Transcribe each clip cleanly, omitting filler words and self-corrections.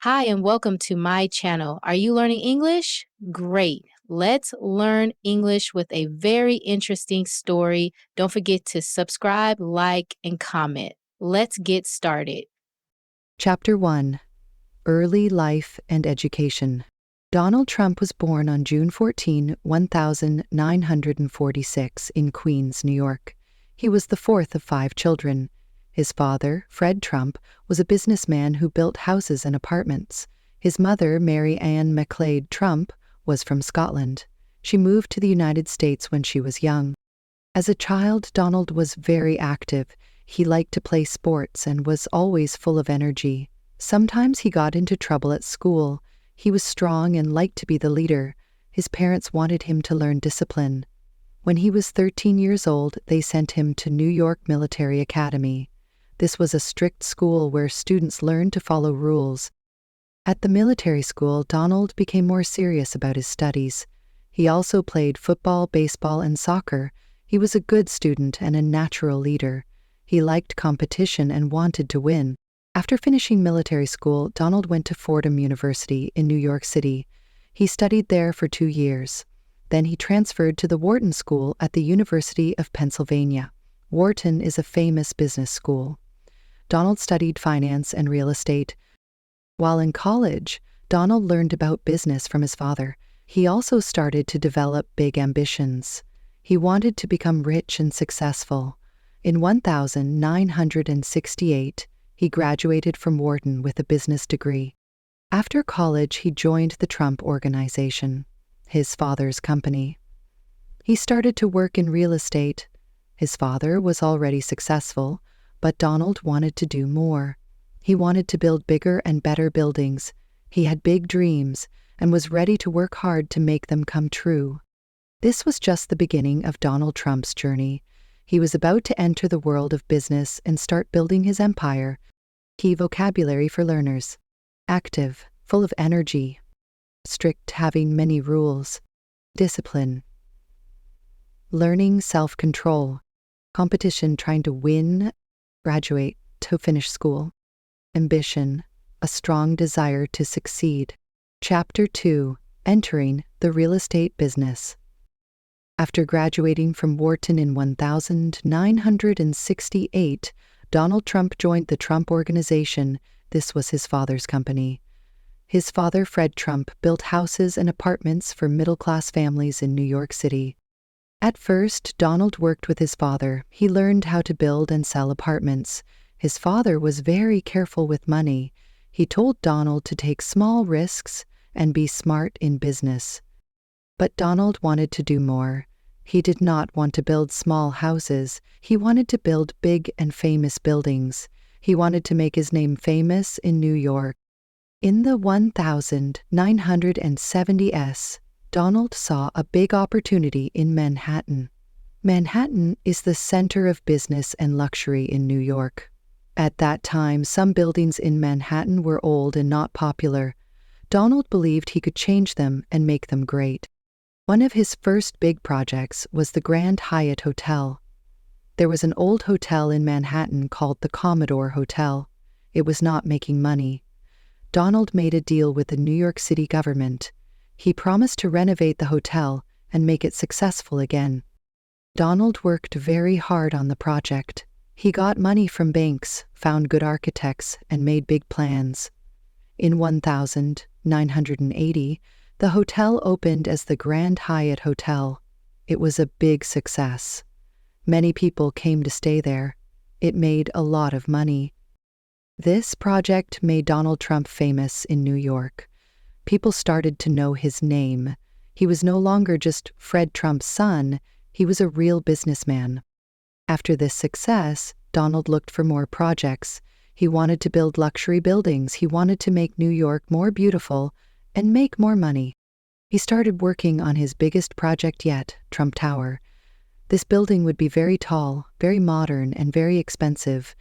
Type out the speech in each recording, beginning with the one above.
Hi, and welcome to my channel. Are you learning English? Great. Let's learn English with a very interesting story. Don't forget to subscribe, like, and comment. Let's get started. Chapter 1: Early Life and Education. Donald Trump was born on June 14, 1946, in Queens, New York. He was the fourth of 5 children. His father, Fred Trump, was a businessman who built houses and apartments. His mother, Mary Ann MacLeod Trump, was from Scotland. She moved to the United States when she was young. As a child, Donald was very active. He liked to play sports and was always full of energy. Sometimes he got into trouble at school. He was strong and liked to be the leader. His parents wanted him to learn discipline. When he was 13 years old, they sent him to New York Military Academy. This was a strict school where students learned to follow rules. At the military school, Donald became more serious about his studies. He also played football, baseball, and soccer. He was a good student and a natural leader. He liked competition and wanted to win. After finishing military school, Donald went to Fordham University in New York City. He studied there for 2 years. Then he transferred to the Wharton School at the University of Pennsylvania. Wharton is a famous business school. Donald studied finance and real estate. While in college, Donald learned about business from his father. He also started to develop big ambitions. He wanted to become rich and successful. In 1968, he graduated from Wharton with a business degree. After college, he joined the Trump Organization, his father's company. He started to work in real estate. His father was already successful, but Donald wanted to do more. He wanted to build bigger and better buildings. He had big dreams and was ready to work hard to make them come true. This was just the beginning of Donald Trump's journey. He was about to enter the world of business and start building his empire. Key vocabulary for learners: active, full of energy; strict, having many rules; discipline; learning self-control; competition, trying to win, graduate, to finish school; ambition, a strong desire to succeed. Chapter 2: Entering the Real Estate Business. After graduating from Wharton in 1968, Donald Trump joined the Trump Organization. This was his father's company. His father, Fred Trump, built houses and apartments for middle-class families in New York City. At first, Donald worked with his father. He learned how to build and sell apartments. His father was very careful with money. He told Donald to take small risks and be smart in business. But Donald wanted to do more. He did not want to build small houses. He wanted to build big and famous buildings. He wanted to make his name famous in New York. In the 1970s, Donald saw a big opportunity in Manhattan. Manhattan is the center of business and luxury in New York. At that time, some buildings in Manhattan were old and not popular. Donald believed he could change them and make them great. One of his first big projects was the Grand Hyatt Hotel. There was an old hotel in Manhattan called the Commodore Hotel. It was not making money. Donald made a deal with the New York City government. He promised to renovate the hotel and make it successful again. Donald worked very hard on the project. He got money from banks, found good architects, and made big plans. In 1980, the hotel opened as the Grand Hyatt Hotel. It was a big success. Many people came to stay there. It made a lot of money. This project made Donald Trump famous in New York. People started to know his name. He was no longer just Fred Trump's son. He was a real businessman. After this success, Donald looked for more projects. He wanted to build luxury buildings. He wanted to make New York more beautiful and make more money. He started working on his biggest project yet, Trump Tower. This building would be very tall, very modern, and very expensive.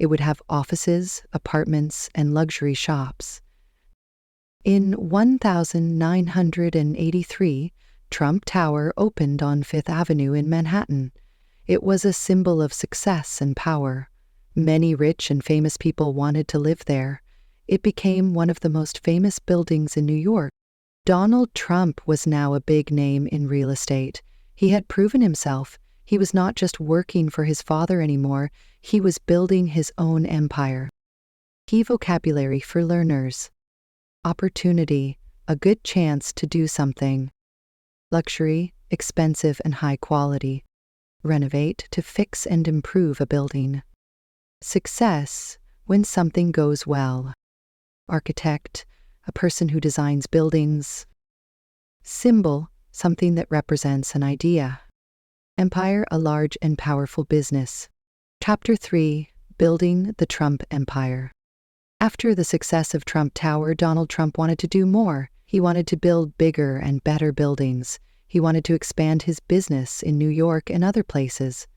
It would have offices, apartments, and luxury shops. In 1983, Trump Tower opened on Fifth Avenue in Manhattan. It was a symbol of success and power. Many rich and famous people wanted to live there. It became one of the most famous buildings in New York. Donald Trump was now a big name in real estate. He had proven himself. He was not just working for his father anymore, he was building his own empire. Key vocabulary for learners: opportunity, a good chance to do something. Luxury, expensive and high quality. Renovate, to fix and improve a building. Success, when something goes well. Architect, a person who designs buildings. Symbol, something that represents an idea. Empire, a large and powerful business. Chapter 3: Building the Trump Empire. After the success of Trump Tower, Donald Trump wanted to do more. He wanted to build bigger and better buildings. He wanted to expand his business in New York and other places.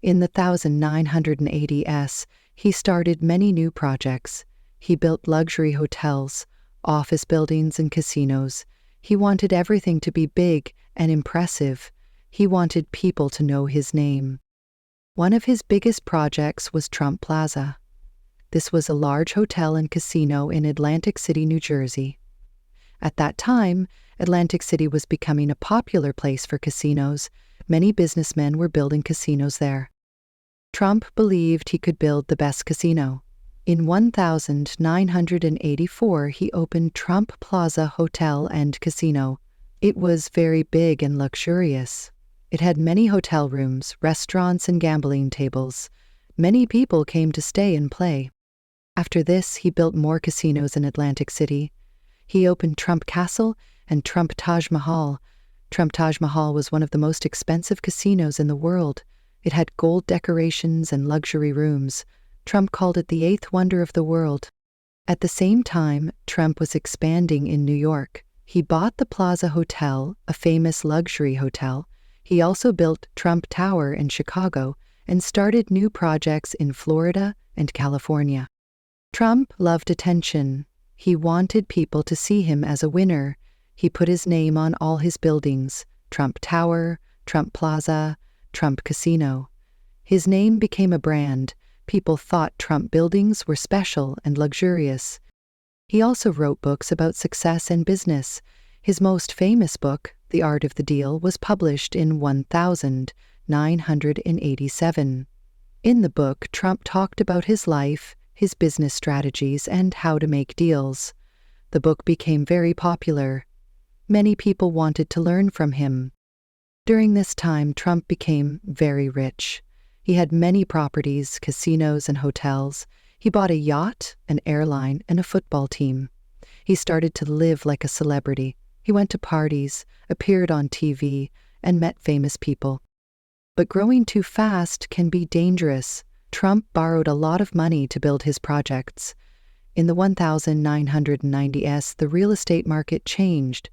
In the 1980s, he started many new projects. He built luxury hotels, office buildings, and casinos. He wanted everything to be big and impressive. He wanted people to know his name. One of his biggest projects was Trump Plaza. This was a large hotel and casino in Atlantic City, New Jersey. At that time, Atlantic City was becoming a popular place for casinos. Many businessmen were building casinos there. Trump believed he could build the best casino. In 1984, he opened Trump Plaza Hotel and Casino. It was very big and luxurious. It had many hotel rooms, restaurants, and gambling tables. Many people came to stay and play. After this, he built more casinos in Atlantic City. He opened Trump Castle and Trump Taj Mahal. Trump Taj Mahal was one of the most expensive casinos in the world. It had gold decorations and luxury rooms. Trump called it the eighth wonder of the world. At the same time, Trump was expanding in New York. He bought the Plaza Hotel, a famous luxury hotel. He also built Trump Tower in Chicago and started new projects in Florida and California. Trump loved attention. He wanted people to see him as a winner. He put his name on all his buildings: Trump Tower, Trump Plaza, Trump Casino. His name became a brand. People thought Trump buildings were special and luxurious. He also wrote books about success and business. His most famous book, The Art of the Deal, was published in 1987. In the book, Trump talked about his life, his business strategies, and how to make deals. The book became very popular. Many people wanted to learn from him. During this time, Trump became very rich. He had many properties, casinos, and hotels. He bought a yacht, an airline, and a football team. He started to live like a celebrity. He went to parties, appeared on TV, and met famous people. But growing too fast can be dangerous. Trump borrowed a lot of money to build his projects. In the 1990s, the real estate market changed.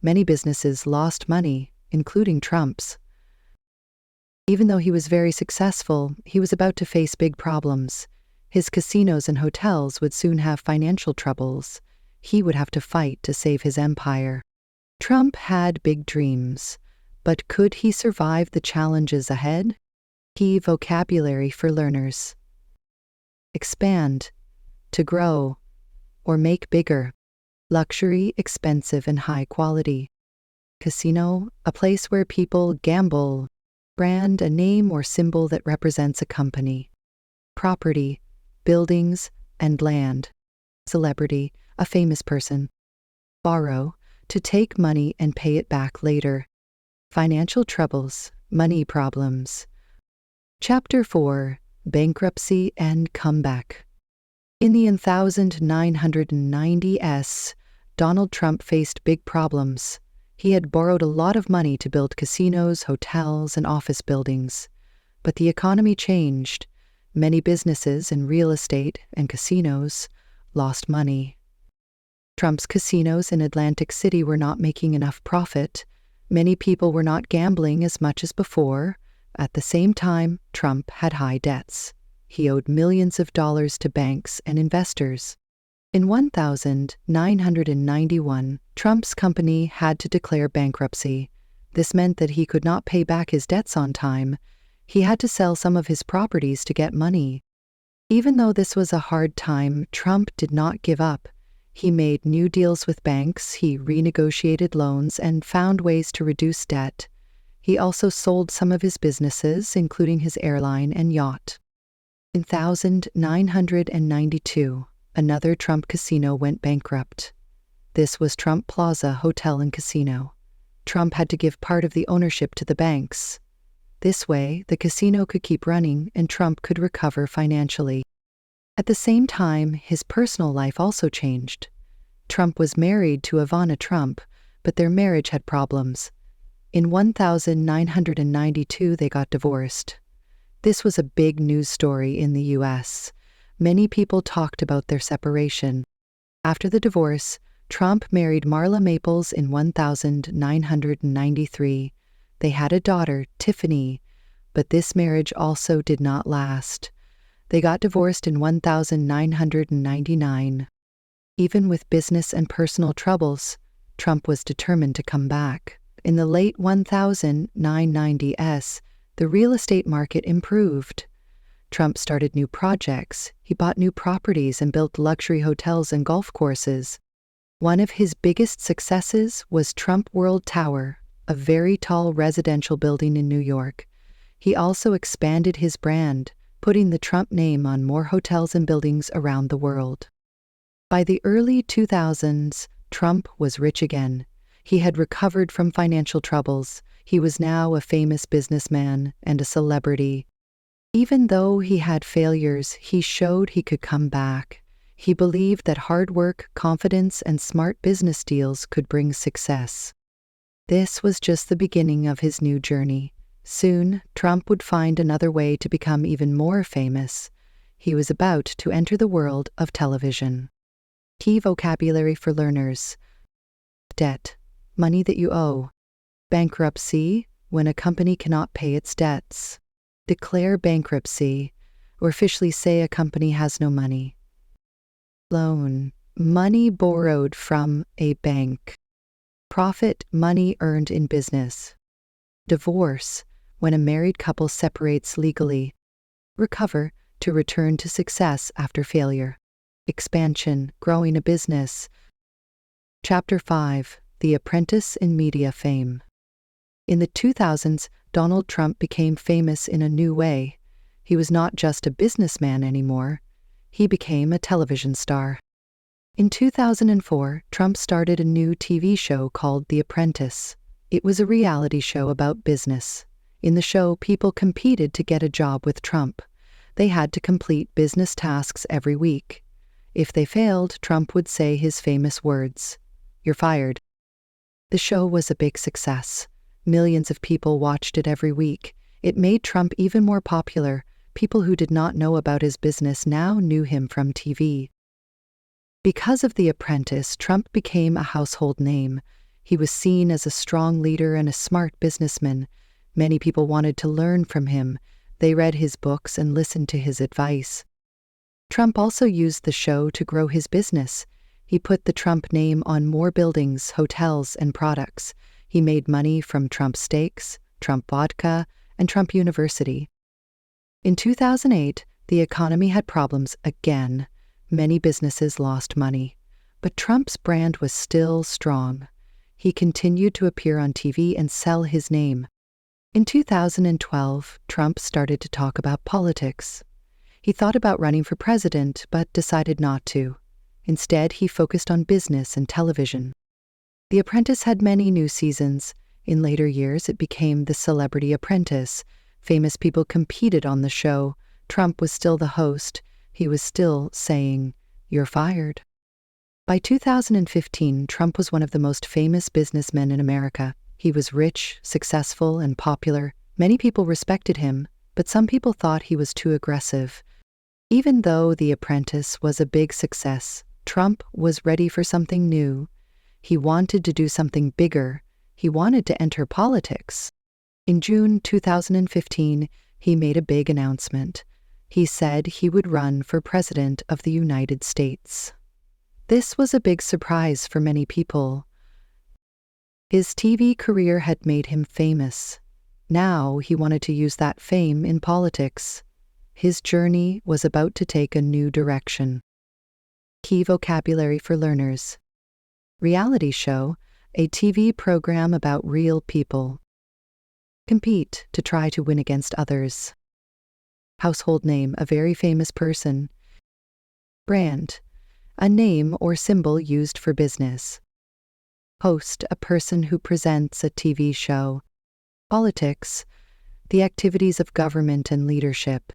Many businesses lost money, including Trump's. Even though he was very successful, he was about to face big problems. His casinos and hotels would soon have financial troubles. He would have to fight to save his empire. Trump had big dreams, but could he survive the challenges ahead? Key vocabulary for learners: expand, to grow, or make bigger. Luxury, expensive and high quality. Casino, a place where people gamble. Brand, a name or symbol that represents a company. Property, buildings and land. Celebrity, a famous person. Borrow, to take money and pay it back later. Financial troubles, money problems. Chapter 4: Bankruptcy and Comeback. In the 1990s, Donald Trump faced big problems. He had borrowed a lot of money to build casinos, hotels, and office buildings. But the economy changed. Many businesses in real estate and casinos lost money. Trump's casinos in Atlantic City were not making enough profit. Many people were not gambling as much as before. At the same time, Trump had high debts. He owed millions of dollars to banks and investors. In 1991, Trump's company had to declare bankruptcy. This meant that he could not pay back his debts on time. He had to sell some of his properties to get money. Even though this was a hard time, Trump did not give up. He made new deals with banks, he renegotiated loans, and found ways to reduce debt. He also sold some of his businesses, including his airline and yacht. In 1992, another Trump casino went bankrupt. This was Trump Plaza Hotel and Casino. Trump had to give part of the ownership to the banks. This way, the casino could keep running and Trump could recover financially. At the same time, his personal life also changed. Trump was married to Ivana Trump, but their marriage had problems. In 1992, they got divorced. This was a big news story in the US. Many people talked about their separation. After the divorce, Trump married Marla Maples in 1993. They had a daughter, Tiffany, but this marriage also did not last. They got divorced in 1999. Even with business and personal troubles, Trump was determined to come back. In the late 1990s, the real estate market improved. Trump started new projects, he bought new properties and built luxury hotels and golf courses. One of his biggest successes was Trump World Tower, a very tall residential building in New York. He also expanded his brand, putting the Trump name on more hotels and buildings around the world. By the early 2000s, Trump was rich again. He had recovered from financial troubles. He was now a famous businessman and a celebrity. Even though he had failures, he showed he could come back. He believed that hard work, confidence, and smart business deals could bring success. This was just the beginning of his new journey. Soon, Trump would find another way to become even more famous. He was about to enter the world of television. Key vocabulary for learners: debt, money that you owe. Bankruptcy, when a company cannot pay its debts. Declare bankruptcy, or officially say a company has no money. Loan, money borrowed from a bank. Profit, money earned in business. Divorce, when a married couple separates legally. Recover, to return to success after failure. Expansion, growing a business. Chapter 5, The Apprentice in Media Fame. In the 2000s, Donald Trump became famous in a new way. He was not just a businessman anymore. He became a television star. In 2004, Trump started a new TV show called The Apprentice. It was a reality show about business. In the show, people competed to get a job with Trump. They had to complete business tasks every week. If they failed, Trump would say his famous words, "You're fired." The show was a big success. Millions of people watched it every week. It made Trump even more popular. People who did not know about his business now knew him from TV. Because of The Apprentice, Trump became a household name. He was seen as a strong leader and a smart businessman. Many people wanted to learn from him. They read his books and listened to his advice. Trump also used the show to grow his business. He put the Trump name on more buildings, hotels, and products. He made money from Trump Steaks, Trump Vodka, and Trump University. In 2008, the economy had problems again. Many businesses lost money. But Trump's brand was still strong. He continued to appear on TV and sell his name. In 2012, Trump started to talk about politics. He thought about running for president, but decided not to. Instead, he focused on business and television. The Apprentice had many new seasons. In later years, it became The Celebrity Apprentice. Famous people competed on the show. Trump was still the host. He was still saying, "You're fired." By 2015, Trump was one of the most famous businessmen in America. He was rich, successful, and popular. Many people respected him, but some people thought he was too aggressive. Even though The Apprentice was a big success, Trump was ready for something new. He wanted to do something bigger. He wanted to enter politics. In June 2015, he made a big announcement. He said he would run for President of the United States. This was a big surprise for many people. His TV career had made him famous. Now he wanted to use that fame in politics. His journey was about to take a new direction. Key vocabulary for learners. Reality show, a TV program about real people. Compete, to try to win against others. Household name, a very famous person. Brand, a name or symbol used for business. Host, a person who presents a TV show. Politics, the activities of government and leadership.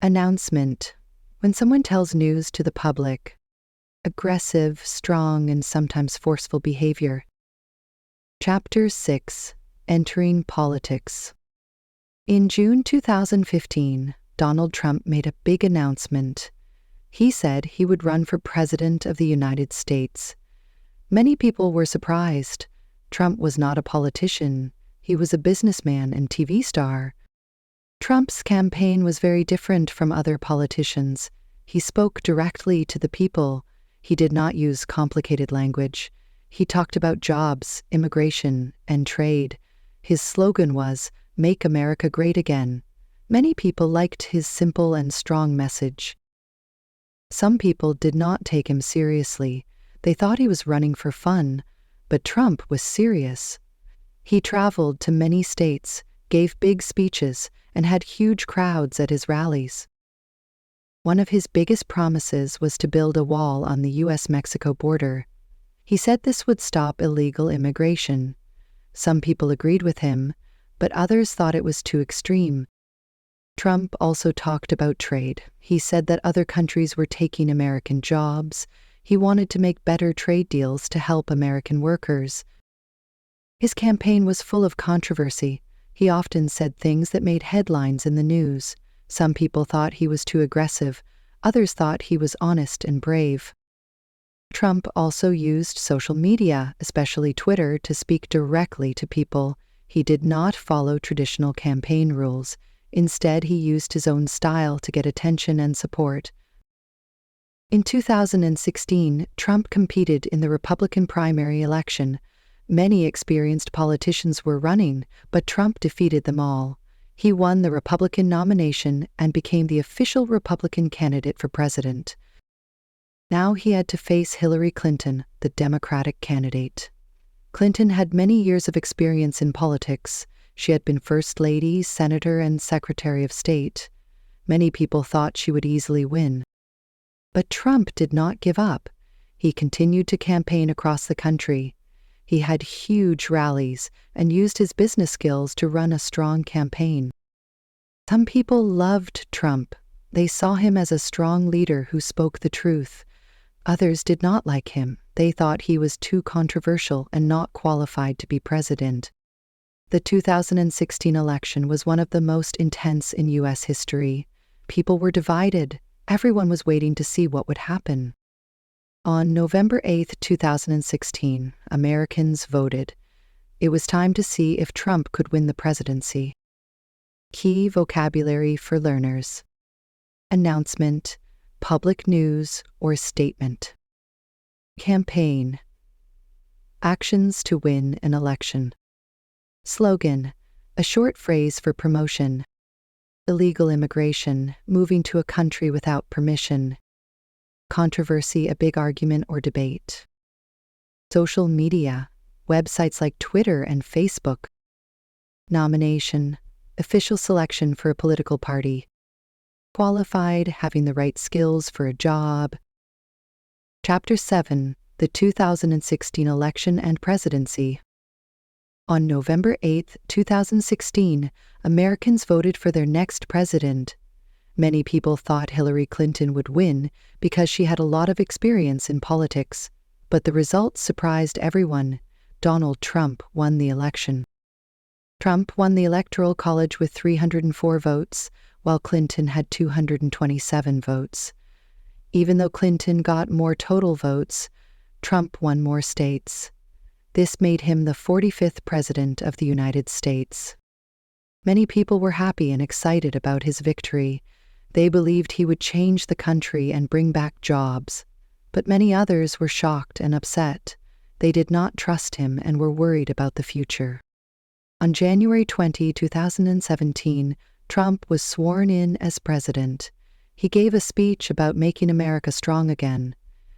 Announcement, when someone tells news to the public. Aggressive, strong, and sometimes forceful behavior. Chapter 6. Entering Politics. In June 2015, Donald Trump made a big announcement. He said he would run for President of the United States. Many people were surprised. Trump was not a politician. He was a businessman and TV star. Trump's campaign was very different from other politicians. He spoke directly to the people. He did not use complicated language. He talked about jobs, immigration, and trade. His slogan was, "Make America Great Again." Many people liked his simple and strong message. Some people did not take him seriously. They thought he was running for fun, but Trump was serious. He traveled to many states, gave big speeches, and had huge crowds at his rallies. One of his biggest promises was to build a wall on the U.S.-Mexico border. He said this would stop illegal immigration. Some people agreed with him, but others thought it was too extreme. Trump also talked about trade. He said that other countries were taking American jobs. He wanted to make better trade deals to help American workers. His campaign was full of controversy. He often said things that made headlines in the news. Some people thought he was too aggressive. Others thought he was honest and brave. Trump also used social media, especially Twitter, to speak directly to people. He did not follow traditional campaign rules. Instead, he used his own style to get attention and support. In 2016, Trump competed in the Republican primary election. Many experienced politicians were running, but Trump defeated them all. He won the Republican nomination and became the official Republican candidate for president. Now he had to face Hillary Clinton, the Democratic candidate. Clinton had many years of experience in politics. She had been First Lady, Senator, and Secretary of State. Many people thought she would easily win. But Trump did not give up. He continued to campaign across the country. He had huge rallies and used his business skills to run a strong campaign. Some people loved Trump. They saw him as a strong leader who spoke the truth. Others did not like him. They thought he was too controversial and not qualified to be president. The 2016 election was one of the most intense in U.S. history. People were divided. Everyone was waiting to see what would happen. On November 8, 2016, Americans voted. It was time to see if Trump could win the presidency. Key vocabulary for learners. Announcement, public news, or statement. Campaign. Actions to win an election. Slogan, a short phrase for promotion. Illegal immigration, moving to a country without permission. Controversy, a big argument or debate. Social media, websites like Twitter and Facebook. Nomination, official selection for a political party. Qualified, having the right skills for a job. Chapter 7, the 2016 election and presidency. On November 8, 2016, Americans voted for their next president. Many people thought Hillary Clinton would win because she had a lot of experience in politics, but the results surprised everyone. Donald Trump won the election. Trump won the Electoral College with 304 votes, while Clinton had 227 votes. Even though Clinton got more total votes, Trump won more states. This made him the 45th President of the United States. Many people were happy and excited about his victory. They believed he would change the country and bring back jobs. But many others were shocked and upset. They did not trust him and were worried about the future. On January 20, 2017, Trump was sworn in as president. He gave a speech about making America strong again.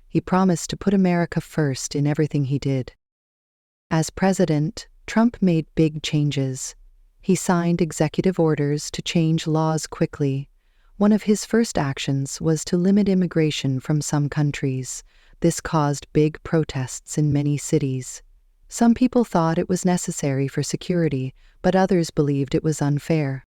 He promised to put America first in everything he did. As president, Trump made big changes. He signed executive orders to change laws quickly. One of his first actions was to limit immigration from some countries. This caused big protests in many cities. Some people thought it was necessary for security, but others believed it was unfair.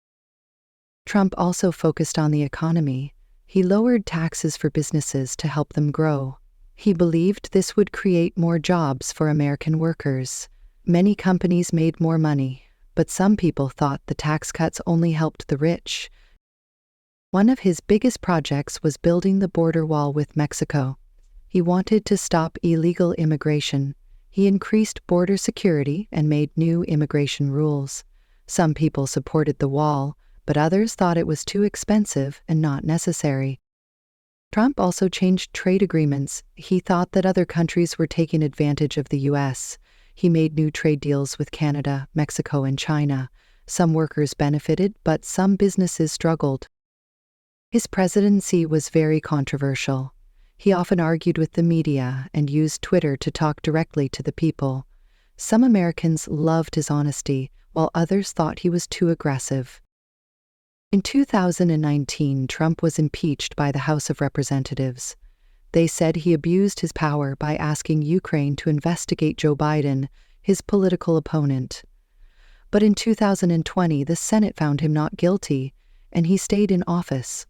Trump also focused on the economy. He lowered taxes for businesses to help them grow. He believed this would create more jobs for American workers. Many companies made more money, but some people thought the tax cuts only helped the rich. One of his biggest projects was building the border wall with Mexico. He wanted to stop illegal immigration. He increased border security and made new immigration rules. Some people supported the wall, but others thought it was too expensive and not necessary. Trump also changed trade agreements. He thought that other countries were taking advantage of the U.S. He made new trade deals with Canada, Mexico, and China. Some workers benefited, but some businesses struggled. His presidency was very controversial. He often argued with the media and used Twitter to talk directly to the people. Some Americans loved his honesty, while others thought he was too aggressive. In 2019, Trump was impeached by the House of Representatives. They said he abused his power by asking Ukraine to investigate Joe Biden, his political opponent. But in 2020, the Senate found him not guilty, and he stayed in office.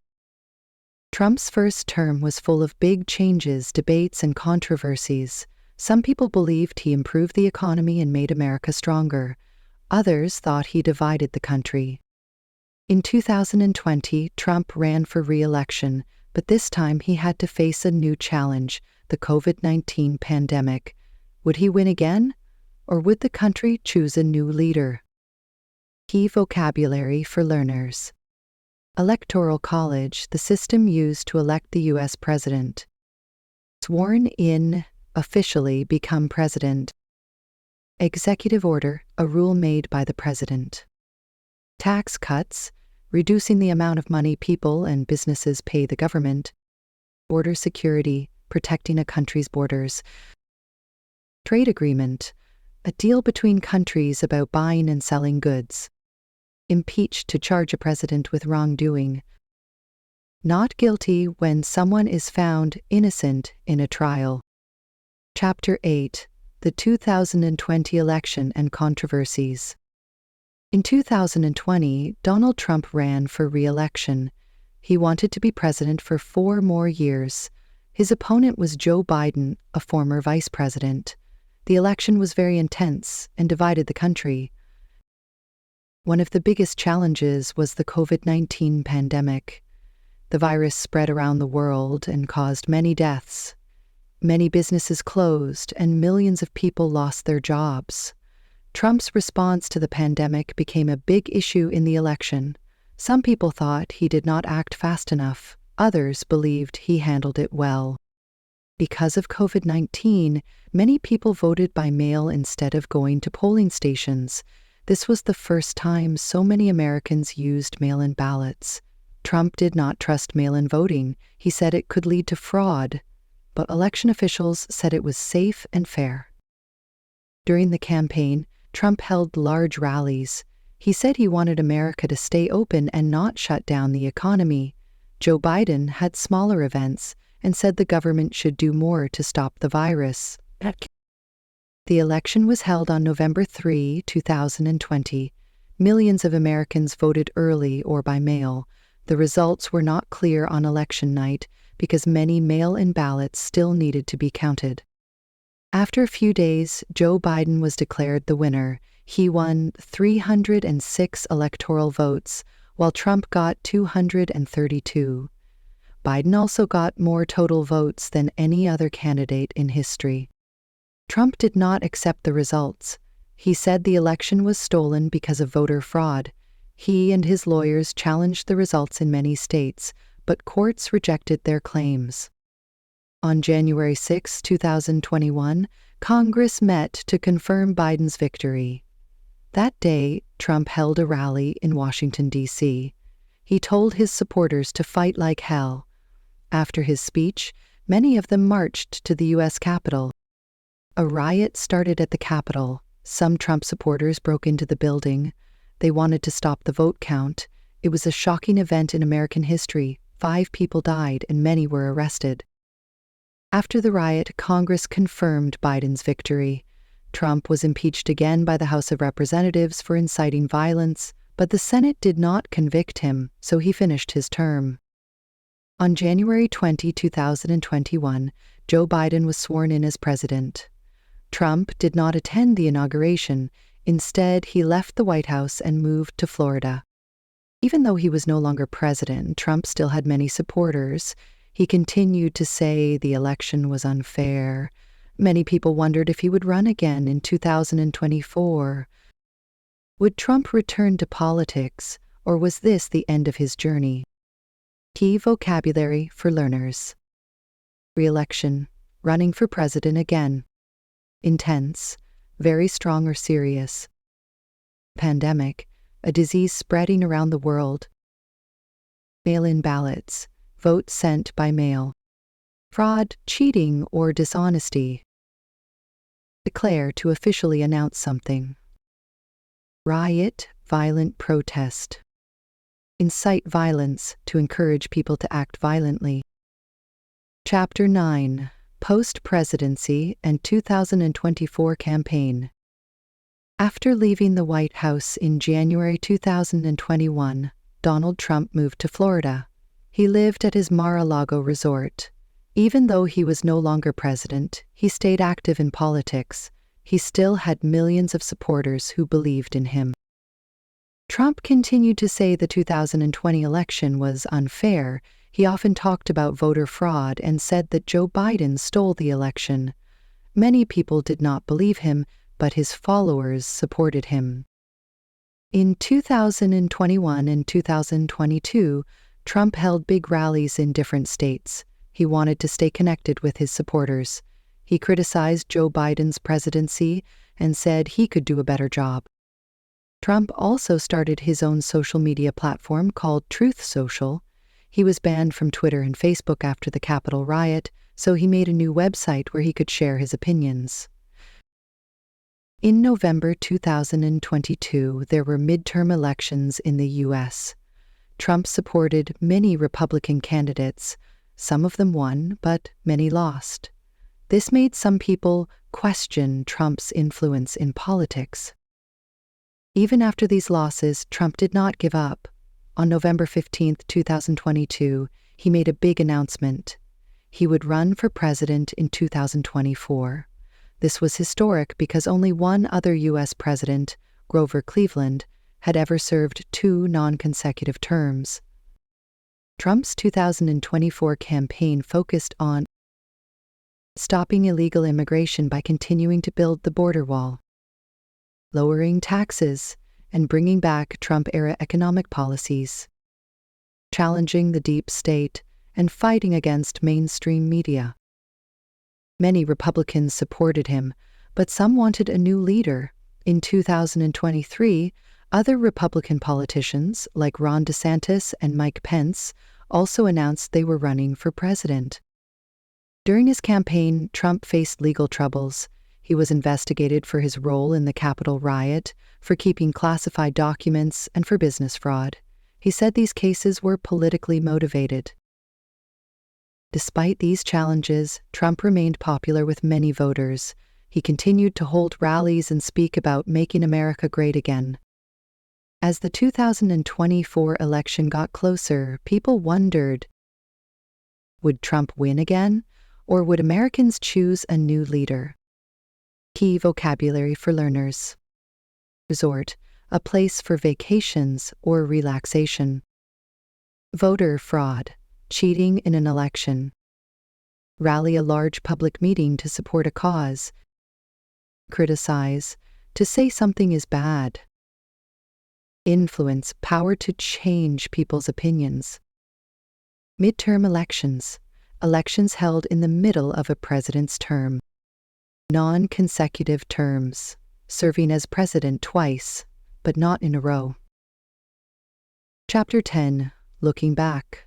Trump's first term was full of big changes, debates, and controversies. Some people believed he improved the economy and made America stronger. Others thought he divided the country. In 2020, Trump ran for re-election, but this time he had to face a new challenge, the COVID-19 pandemic. Would he win again? Or would the country choose a new leader? Key vocabulary for learners. Electoral college, the system used to elect the U.S. president. Sworn in, officially become president. Executive order, a rule made by the president. Tax cuts, reducing the amount of money people and businesses pay the government. Border security, protecting a country's borders. Trade agreement, a deal between countries about buying and selling goods. Impeached to charge a president with wrongdoing. Not guilty when someone is found innocent in a trial. Chapter 8. The 2020 Election and Controversies. In 2020, Donald Trump ran for re-election. He wanted to be president for 4 more years. His opponent was Joe Biden, a former vice president. The election was very intense and divided the country. One of the biggest challenges was the COVID-19 pandemic. The virus spread around the world and caused many deaths. Many businesses closed and millions of people lost their jobs. Trump's response to the pandemic became a big issue in the election. Some people thought he did not act fast enough. Others believed he handled it well. Because of COVID-19, many people voted by mail instead of going to polling stations. This was the first time so many Americans used mail-in ballots. Trump did not trust mail-in voting. He said it could lead to fraud, but election officials said it was safe and fair. During the campaign, Trump held large rallies. He said he wanted America to stay open and not shut down the economy. Joe Biden had smaller events and said the government should do more to stop the virus. The election was held on November 3, 2020. Millions of Americans voted early or by mail. The results were not clear on election night because many mail-in ballots still needed to be counted. After a few days, Joe Biden was declared the winner. He won 306 electoral votes, while Trump got 232. Biden also got more total votes than any other candidate in history. Trump did not accept the results. He said the election was stolen because of voter fraud. He and his lawyers challenged the results in many states, but courts rejected their claims. On January 6, 2021, Congress met to confirm Biden's victory. That day, Trump held a rally in Washington, D.C. He told his supporters to fight like hell. After his speech, many of them marched to the U.S. Capitol. A riot started at the Capitol. Some Trump supporters broke into the building. They wanted to stop the vote count. It was a shocking event in American history. 5 people died and many were arrested. After the riot, Congress confirmed Biden's victory. Trump was impeached again by the House of Representatives for inciting violence, but the Senate did not convict him, so he finished his term. On January 20, 2021, Joe Biden was sworn in as president. Trump did not attend the inauguration. Instead, he left the White House and moved to Florida. Even though he was no longer president, Trump still had many supporters. He continued to say the election was unfair. Many people wondered if he would run again in 2024. Would Trump return to politics, or was this the end of his journey? Key vocabulary for learners. Re-election, running for president again. Intense, very strong or serious. Pandemic, a disease spreading around the world. Mail-in ballots, votes sent by mail. Fraud, cheating, or dishonesty. Declare, to officially announce something. Riot, violent protest. Incite violence, to encourage people to act violently. Chapter 9. Post-Presidency and 2024 Campaign. After leaving the White House in January 2021, Donald Trump moved to Florida. He lived at his Mar-a-Lago resort. Even though he was no longer president, he stayed active in politics. He still had millions of supporters who believed in him. Trump continued to say the 2020 election was unfair. He often talked about voter fraud and said that Joe Biden stole the election. Many people did not believe him, but his followers supported him. In 2021 and 2022, Trump held big rallies in different states. He wanted to stay connected with his supporters. He criticized Joe Biden's presidency and said he could do a better job. Trump also started his own social media platform called Truth Social. He was banned from Twitter and Facebook after the Capitol riot, so he made a new website where he could share his opinions. In November 2022, there were midterm elections in the U.S. Trump supported many Republican candidates. Some of them won, but many lost. This made some people question Trump's influence in politics. Even after these losses, Trump did not give up. On November 15, 2022, he made a big announcement. He would run for president in 2024. This was historic because only one other U.S. president, Grover Cleveland, had ever served 2 non-consecutive terms. Trump's 2024 campaign focused on stopping illegal immigration by continuing to build the border wall, lowering taxes, and bringing back Trump-era economic policies, challenging the deep state, and fighting against mainstream media. Many Republicans supported him, but some wanted a new leader. In 2023, other Republican politicians, like Ron DeSantis and Mike Pence, also announced they were running for president. During his campaign, Trump faced legal troubles. He was investigated for his role in the Capitol riot, for keeping classified documents, and for business fraud. He said these cases were politically motivated. Despite these challenges, Trump remained popular with many voters. He continued to hold rallies and speak about making America great again. As the 2024 election got closer, people wondered, would Trump win again, or would Americans choose a new leader? Key vocabulary for learners. Resort, a place for vacations or relaxation. Voter fraud, cheating in an election. Rally a large public meeting to support a cause. Criticize, to say something is bad. Influence, power to change people's opinions. Midterm elections, elections held in the middle of a president's term. Non-consecutive terms, serving as president twice, but not in a row. Chapter 10. Looking back,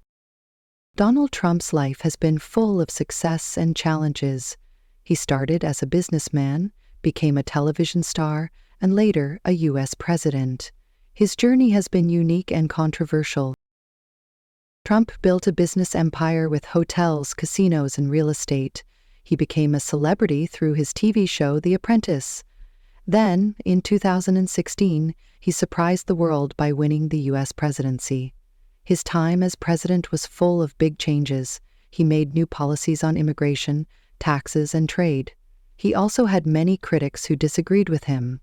Donald Trump's life has been full of success and challenges. He started as a businessman, became a television star, and later a U.S. president. His journey has been unique and controversial. Trump built a business empire with hotels, casinos, and real estate. He became a celebrity through his TV show, The Apprentice. Then, in 2016, he surprised the world by winning the U.S. presidency. His time as president was full of big changes. He made new policies on immigration, taxes, and trade. He also had many critics who disagreed with him.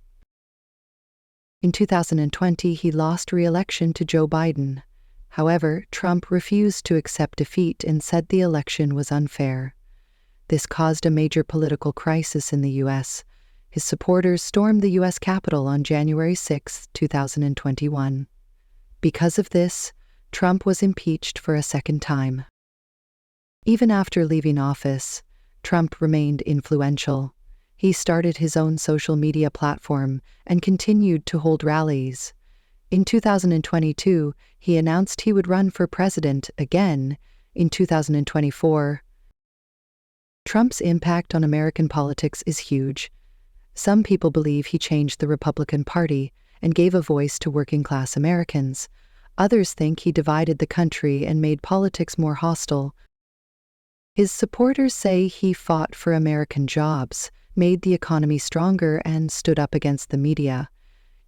In 2020, he lost re-election to Joe Biden. However, Trump refused to accept defeat and said the election was unfair. This caused a major political crisis in the U.S. His supporters stormed the U.S. Capitol on January 6, 2021. Because of this, Trump was impeached for a second time. Even after leaving office, Trump remained influential. He started his own social media platform and continued to hold rallies. In 2022, he announced he would run for president again in 2024. Trump's impact on American politics is huge. Some people believe he changed the Republican Party and gave a voice to working-class Americans. Others think he divided the country and made politics more hostile. His supporters say he fought for American jobs, made the economy stronger, and stood up against the media.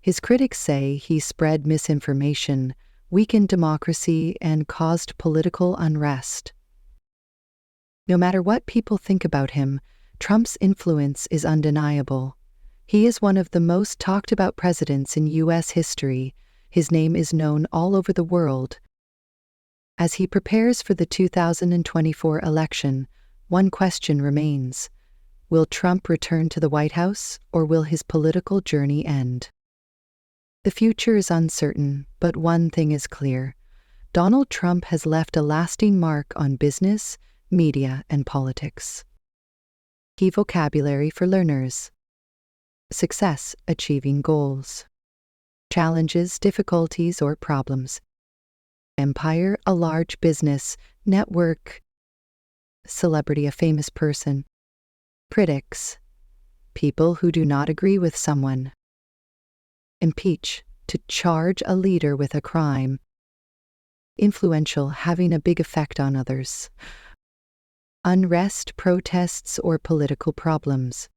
His critics say he spread misinformation, weakened democracy, and caused political unrest. No matter what people think about him, Trump's influence is undeniable. He is one of the most talked about presidents in U.S. history. His name is known all over the world. As he prepares for the 2024 election, one question remains: will Trump return to the White House, or will his political journey end? The future is uncertain, but one thing is clear: Donald Trump has left a lasting mark on business, media, and politics. Key vocabulary for learners: success, achieving goals; challenges, difficulties, or problems; empire, a large business, network; celebrity, a famous person; critics, people who do not agree with someone; impeach, to charge a leader with a crime; influential, having a big effect on others; unrest, protests, or political problems.